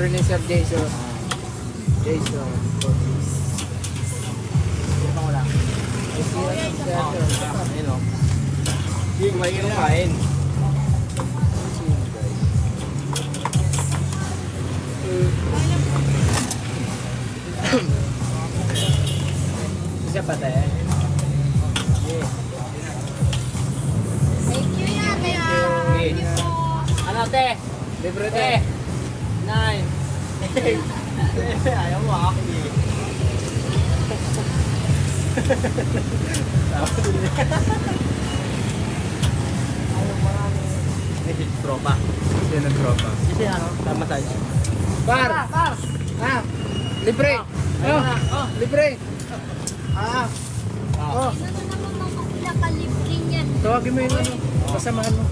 libre ni Sir Jason. Jason. Ito ko lang. Ayun o. Hindi, kumain ka ng kain. Isa pa tayo. Thank you yan, Okay. Ano te? Libre te. 9. Ayaw mo ako eh. Tropa. Yan ang tropa. Kasi ano, tama tayo. Par! Ah! Libre! Oh! Libre! Ah! Oh! Ano naman mga pinakalibre niyan? Tawagin mo yung ano, kasamahan mo.